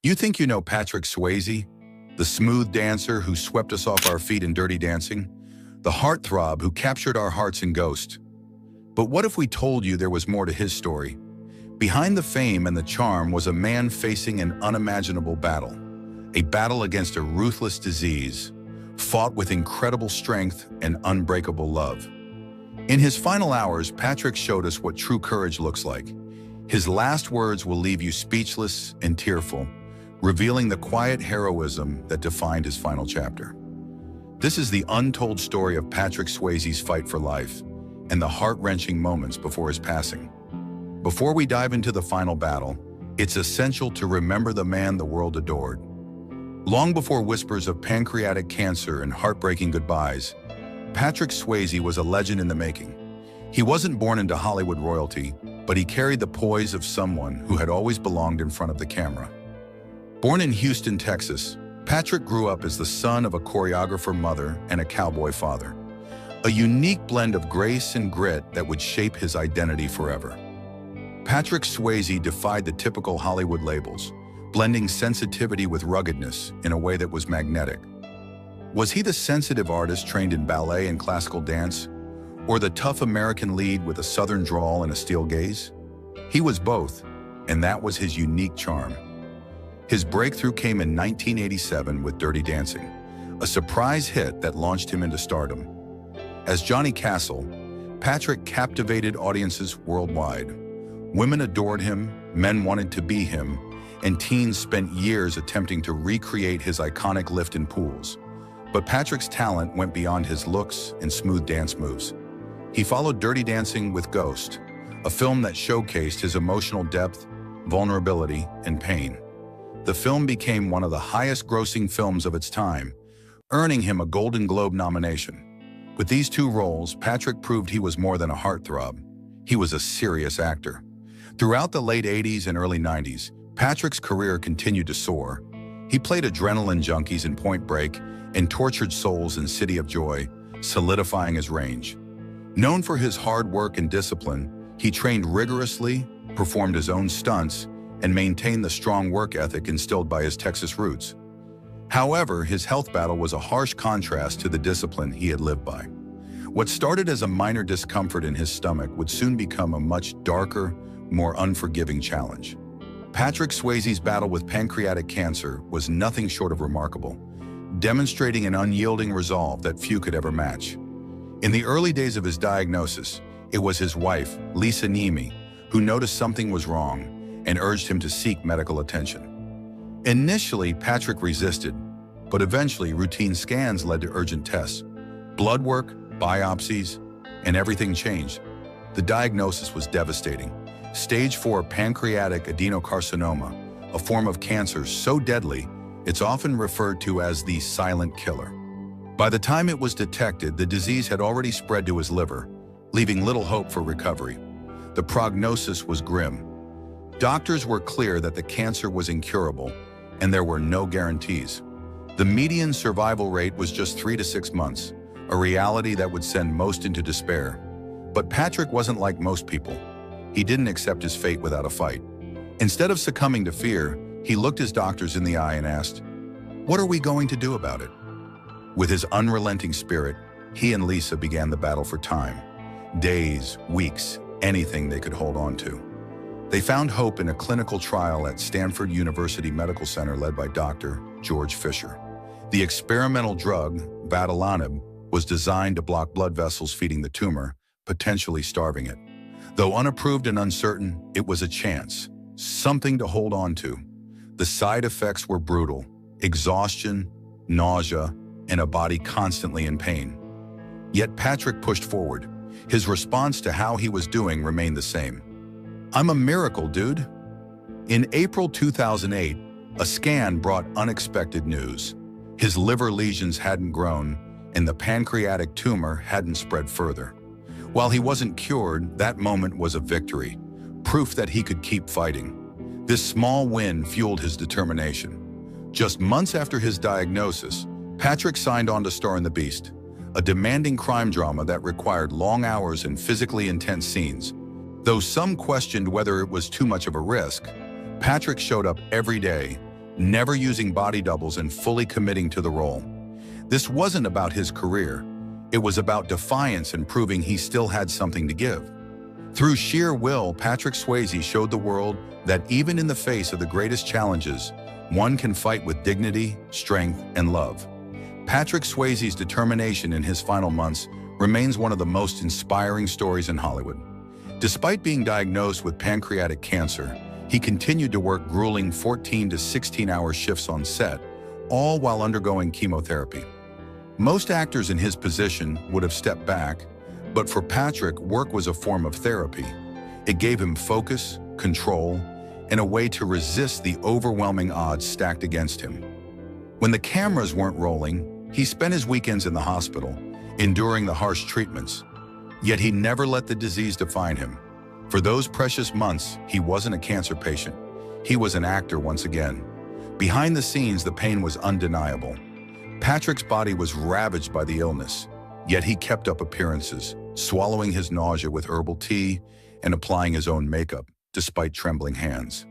You think you know Patrick Swayze, the smooth dancer who swept us off our feet in Dirty Dancing, the heartthrob who captured our hearts in Ghost. But what if we told you there was more to his story? Behind the fame and the charm was a man facing an unimaginable battle, a battle against a ruthless disease, fought with incredible strength and unbreakable love. In his final hours, Patrick showed us what true courage looks like. His last words will leave you speechless and tearful, revealing the quiet heroism that defined his final chapter. This is the untold story of Patrick Swayze's fight for life and the heart-wrenching moments before his passing. Before we dive into the final battle, it's essential to remember the man the world adored. Long before whispers of pancreatic cancer and heartbreaking goodbyes, Patrick Swayze was a legend in the making. He wasn't born into Hollywood royalty, but he carried the poise of someone who had always belonged in front of the camera. Born in Houston, Texas, Patrick grew up as the son of a choreographer mother and a cowboy father, a unique blend of grace and grit that would shape his identity forever. Patrick Swayze defied the typical Hollywood labels, blending sensitivity with ruggedness in a way that was magnetic. Was he the sensitive artist trained in ballet and classical dance, or the tough American lead with a southern drawl and a steel gaze? He was both, and that was his unique charm. His breakthrough came in 1987 with Dirty Dancing, a surprise hit that launched him into stardom. As Johnny Castle, Patrick captivated audiences worldwide. Women adored him, men wanted to be him, and teens spent years attempting to recreate his iconic lift in pools. But Patrick's talent went beyond his looks and smooth dance moves. He followed Dirty Dancing with Ghost, a film that showcased his emotional depth, vulnerability, and pain. The film became one of the highest-grossing films of its time, earning him a Golden Globe nomination. With these two roles, Patrick proved he was more than a heartthrob. He was a serious actor. Throughout the late 80s and early 90s, Patrick's career continued to soar. He played adrenaline junkies in Point Break and tortured souls in City of Joy, solidifying his range. Known for his hard work and discipline, he trained rigorously, performed his own stunts, and maintained the strong work ethic instilled by his Texas roots. However, his health battle was a harsh contrast to the discipline he had lived by. What started as a minor discomfort in his stomach would soon become a much darker, more unforgiving challenge. Patrick Swayze's battle with pancreatic cancer was nothing short of remarkable, demonstrating an unyielding resolve that few could ever match. In the early days of his diagnosis, it was his wife, Lisa Niemi, who noticed something was wrong and urged him to seek medical attention. Initially, Patrick resisted, but eventually routine scans led to urgent tests. Blood work, biopsies, and everything changed. The diagnosis was devastating. Stage 4 pancreatic adenocarcinoma, a form of cancer so deadly, it's often referred to as the silent killer. By the time it was detected, the disease had already spread to his liver, leaving little hope for recovery. The prognosis was grim. Doctors were clear that the cancer was incurable, and there were no guarantees. The median survival rate was just 3 to 6 months, a reality that would send most into despair. But Patrick wasn't like most people. He didn't accept his fate without a fight. Instead of succumbing to fear, he looked his doctors in the eye and asked, "What are we going to do about it?" With his unrelenting spirit, he and Lisa began the battle for time. Days, weeks, anything they could hold on to. They found hope in a clinical trial at Stanford University Medical Center led by Dr. George Fisher. The experimental drug, Vadalanib, was designed to block blood vessels feeding the tumor, potentially starving it. Though unapproved and uncertain, it was a chance, something to hold on to. The side effects were brutal: exhaustion, nausea, and a body constantly in pain. Yet Patrick pushed forward. His response to how he was doing remained the same. "I'm a miracle, dude." In April 2008, a scan brought unexpected news. His liver lesions hadn't grown, and the pancreatic tumor hadn't spread further. While he wasn't cured, that moment was a victory, proof that he could keep fighting. This small win fueled his determination. Just months after his diagnosis, Patrick signed on to star in The Beast, a demanding crime drama that required long hours and physically intense scenes. Though some questioned whether it was too much of a risk, Patrick showed up every day, never using body doubles and fully committing to the role. This wasn't about his career. It was about defiance and proving he still had something to give. Through sheer will, Patrick Swayze showed the world that even in the face of the greatest challenges, one can fight with dignity, strength, and love. Patrick Swayze's determination in his final months remains one of the most inspiring stories in Hollywood. Despite being diagnosed with pancreatic cancer, he continued to work grueling 14 to 16-hour shifts on set, all while undergoing chemotherapy. Most actors in his position would have stepped back, but for Patrick, work was a form of therapy. It gave him focus, control, and a way to resist the overwhelming odds stacked against him. When the cameras weren't rolling, he spent his weekends in the hospital, enduring the harsh treatments. Yet he never let the disease define him. For those precious months, he wasn't a cancer patient. He was an actor once again. Behind the scenes, the pain was undeniable. Patrick's body was ravaged by the illness, yet he kept up appearances, swallowing his nausea with herbal tea and applying his own makeup, despite trembling hands.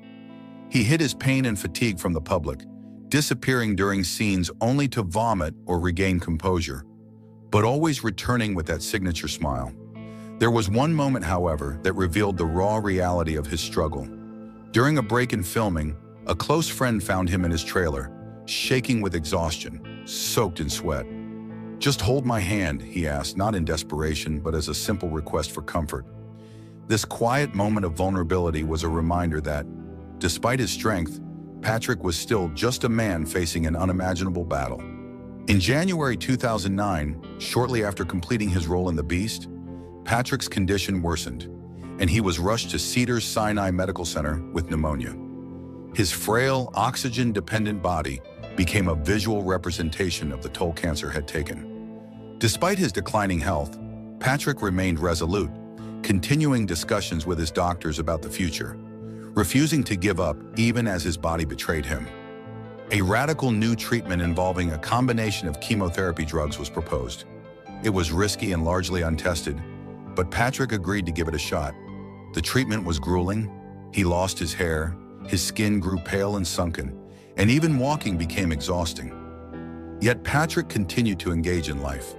He hid his pain and fatigue from the public, disappearing during scenes only to vomit or regain composure, but always returning with that signature smile. There was one moment, however, that revealed the raw reality of his struggle. During a break in filming, a close friend found him in his trailer, shaking with exhaustion, soaked in sweat. "Just hold my hand," he asked, not in desperation, but as a simple request for comfort. This quiet moment of vulnerability was a reminder that, despite his strength, Patrick was still just a man facing an unimaginable battle. In January 2009, shortly after completing his role in The Beast, Patrick's condition worsened, and he was rushed to Cedars-Sinai Medical Center with pneumonia. His frail, oxygen-dependent body became a visual representation of the toll cancer had taken. Despite his declining health, Patrick remained resolute, continuing discussions with his doctors about the future, refusing to give up even as his body betrayed him. A radical new treatment involving a combination of chemotherapy drugs was proposed. It was risky and largely untested, but Patrick agreed to give it a shot. The treatment was grueling. He lost his hair, his skin grew pale and sunken, and even walking became exhausting. Yet Patrick continued to engage in life.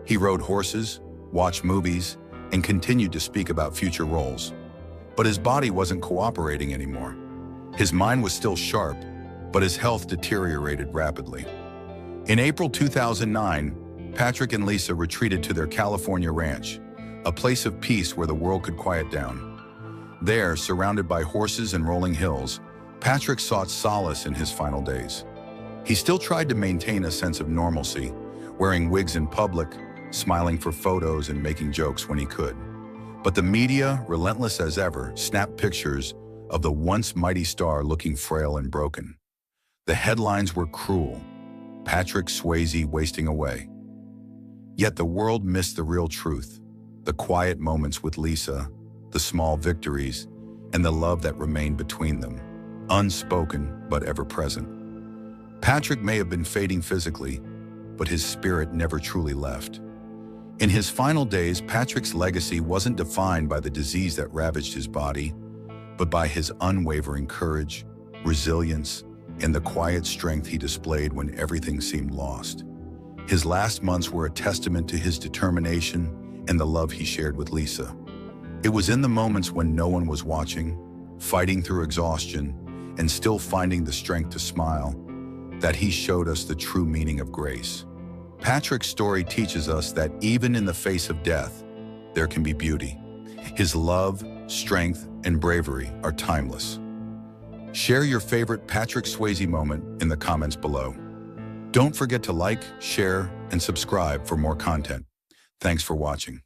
He rode horses, watched movies, and continued to speak about future roles. But his body wasn't cooperating anymore. His mind was still sharp, but his health deteriorated rapidly. In April 2009, Patrick and Lisa retreated to their California ranch, a place of peace where the world could quiet down. There, surrounded by horses and rolling hills, Patrick sought solace in his final days. He still tried to maintain a sense of normalcy, wearing wigs in public, smiling for photos and making jokes when he could. But the media, relentless as ever, snapped pictures of the once mighty star looking frail and broken. The headlines were cruel: Patrick Swayze wasting away. Yet the world missed the real truth, the quiet moments with Lisa, the small victories, and the love that remained between them, unspoken but ever present. Patrick may have been fading physically, but his spirit never truly left. In his final days, Patrick's legacy wasn't defined by the disease that ravaged his body, but by his unwavering courage, resilience, and the quiet strength he displayed when everything seemed lost. His last months were a testament to his determination and the love he shared with Lisa. It was in the moments when no one was watching, fighting through exhaustion, and still finding the strength to smile, that he showed us the true meaning of grace. Patrick's story teaches us that even in the face of death, there can be beauty. His love, strength, and bravery are timeless. Share your favorite Patrick Swayze moment in the comments below. Don't forget to like, share, and subscribe for more content. Thanks for watching.